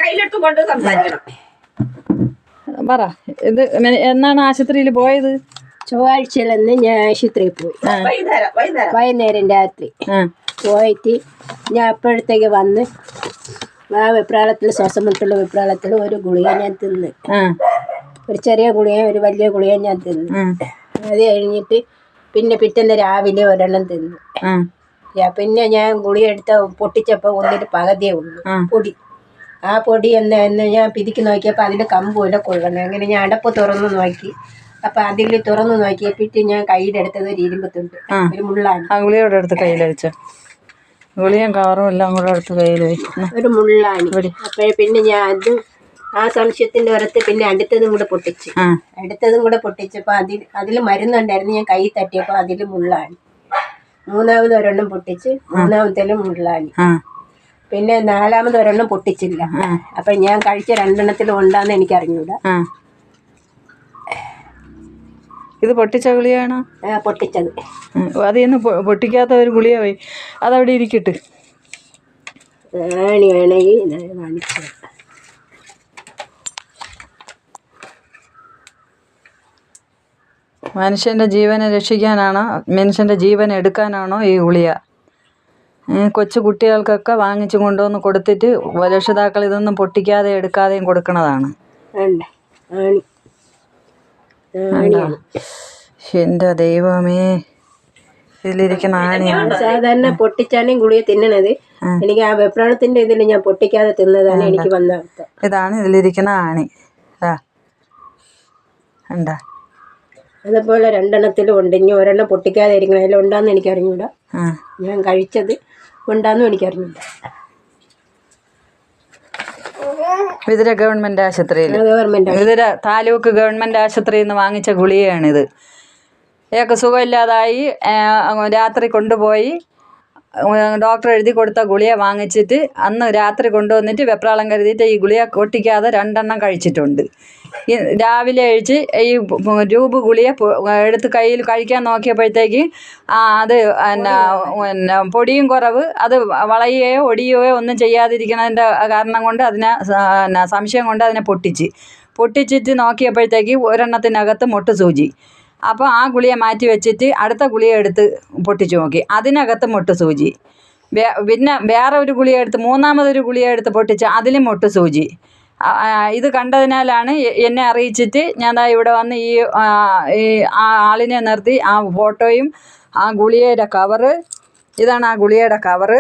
കയ്യിലെടുത്ത് കൊണ്ട് സംസാരിക്കണം. പറ, ഇത് എന്നാണ് ആശുപത്രിയിൽ പോയത്? ചൊവ്വാഴ്ചയിലെന്ന് ഞാൻ ആശുപത്രിയിൽ പോയി. വൈകുന്നേരം രാത്രി പോയിട്ട് ഞാൻ അപ്പോഴത്തേക്ക് വന്ന് ആ വെപ്രാളത്തിൽ, ശ്വാസമുട്ടുള്ള വെപ്രാളത്തിൽ ഒരു ഗുളിക ഞാൻ തിന്ന്. ഒരു ചെറിയ ഗുളിക, ഒരു വലിയ ഗുളിക ഞാൻ തിന്ന്. അത് കഴിഞ്ഞിട്ട് പിന്നെ പിറ്റേന്ന് രാവിലെ ഒരെണ്ണം തിന്നു. പിന്നെ ഞാൻ ഗുളിക എടുത്ത പൊട്ടിച്ചപ്പോൾ ഒന്നിട്ട് പകുതിയേ ഉള്ളൂ പൊടി. ആ പൊടി എന്ന് ഞാൻ പിരിക്കി നോക്കിയപ്പോൾ അതിൽ കമ്പുമില്ല, കൊള്ളണം. അങ്ങനെ ഞാൻ അടപ്പ് തുറന്ന് നോക്കി. അപ്പം അതിൽ തുറന്ന് നോക്കിയപ്പോഴേക്കും ഞാൻ കയ്യിലെടുത്തത് ഒരു ഇരുമ്പ് തുണ്ട്, ഒരു മുള്ളാണ്. ആ ഗുളിയോടെ എടുത്ത് കയ്യിൽ വെച്ച ഗുളിയും കവറും എല്ലാം കൂടെ എടുത്ത് കയ്യിൽ വെച്ചു, ഒരു മുള്ളാണ്. അപ്പോഴേ പിന്നെ ഞാൻ അത് ആ സംശയത്തിൻ്റെ പുറത്ത് പിന്നെ അടുത്തതും കൂടെ പൊട്ടിച്ചു. അടുത്തതും കൂടെ പൊട്ടിച്ചപ്പോൾ അതിൽ മരുന്നുണ്ടായിരുന്നു. ഞാൻ കൈ തട്ടിയപ്പോൾ അതിൽ മുള്ളാണ്. മൂന്നാമത് ഒരെണ്ണം പൊട്ടിച്ച്, മൂന്നാമത്തേലും മുള്ളാണ്. പിന്നെ നാലാമത് ഒരെണ്ണം പൊട്ടിച്ചില്ല. അപ്പം ഞാൻ കഴിച്ച രണ്ടെണ്ണത്തിലും ഉണ്ടാന്ന് എനിക്ക് അറിഞ്ഞൂടാ. ഇത് പൊട്ടിച്ച ഗുളിയാണോ? പൊട്ടിച്ചത്. അതിന്ന് പൊട്ടിക്കാത്ത ഒരു ഗുളിയ പോയി, അതവിടെ ഇരിക്കട്ടെ. ആണി വേണമെങ്കിൽ കാണിച്ചു. മനുഷ്യൻ്റെ ജീവനെ രക്ഷിക്കാനാണോ, മനുഷ്യൻ്റെ ജീവൻ എടുക്കാനാണോ ഈ ഗുളിയ? കൊച്ചു കുട്ടികൾക്കൊക്കെ വാങ്ങിച്ചു കൊണ്ടുവന്ന് കൊടുത്തിട്ട് രക്ഷിതാക്കൾ ഇതൊന്നും പൊട്ടിക്കാതെ എടുക്കാതെയും കൊടുക്കണതാണ്. എൻ്റെ ദൈവമേ, ഇതിലിരിക്കുന്ന ആണിയാണ്. സാധാരണ പൊട്ടിച്ചാലും ഗുളിക തിന്നണത്. എനിക്ക് ആ വെപ്രാളത്തിന്റെ ഇതിൽ ഞാൻ പൊട്ടിക്കാതെ തിന്നതാണ് എനിക്ക് വന്ന അർത്ഥം. ഇതാണ് ഇതിലിരിക്കുന്ന ആണി. ഉണ്ടാ അതുപോലെ രണ്ടെണ്ണത്തിലും ഉണ്ട്. ഇനി ഒരെണ്ണം പൊട്ടിക്കാതെ ഇരിക്കണം. അതിൽ ഉണ്ടാന്ന് എനിക്ക് അറിഞ്ഞൂടാ. ഞാൻ കഴിച്ചത് ഉണ്ടാന്നും എനിക്ക് അറിഞ്ഞൂടാ. വിതുര ഗവൺമെൻറ് ആശുപത്രിയിൽ, വിതുര താലൂക്ക് ഗവൺമെൻറ് ആശുപത്രിയിൽ നിന്ന് വാങ്ങിച്ച ഗുളികയാണിത്. ഇയാൾക്ക് സുഖമില്ലാതായി രാത്രി കൊണ്ടുപോയി ഡോക്ടർ എഴുതി കൊടുത്ത ഗുളിക വാങ്ങിച്ചിട്ട് അന്ന് രാത്രി കൊണ്ടുവന്നിട്ട് വെപ്രാളം കരുതിയിട്ട് ഈ ഗുളിക പൊട്ടിക്കാതെ 2 എണ്ണം കഴിച്ചിട്ടുണ്ട്. ഈ രാവിലെ കഴിച്ച് ഈ രൂപ ഗുളിക എടുത്ത് കയ്യിൽ കഴിക്കാൻ നോക്കിയപ്പോഴത്തേക്ക് അത് പിന്നെ പൊടിയും കുറവ്, അത് വളയുകയോ ഒടിയുകയോ ഒന്നും ചെയ്യാതിരിക്കുന്നതിൻ്റെ കാരണം കൊണ്ട് അതിനെ സംശയം കൊണ്ട് അതിനെ പൊട്ടിച്ചിട്ട് നോക്കിയപ്പോഴത്തേക്ക് ഒരെണ്ണത്തിനകത്ത് മുട്ട് സൂചി. അപ്പോൾ ആ ഗുളിക മാറ്റി വെച്ചിട്ട് അടുത്ത ഗുളിക എടുത്ത് പൊട്ടിച്ചു നോക്കി, അതിനകത്ത് മുട്ട് സൂചി. പിന്നെ വേറെ ഒരു ഗുളിക എടുത്ത്, മൂന്നാമതൊരു ഗുളിക എടുത്ത് പൊട്ടിച്ച് അതിലും മുട്ട് സൂചി. ഇത് കണ്ടതിനാലാണ് എന്നെ അറിയിച്ചിട്ട് ഞാൻ ഇവിടെ വന്ന് ഈ ആളിനെ നിർത്തി ആ ഫോട്ടോയും ആ ഗുളികയുടെ കവറ്, ഇതാണ് ആ ഗുളികയുടെ കവറ്.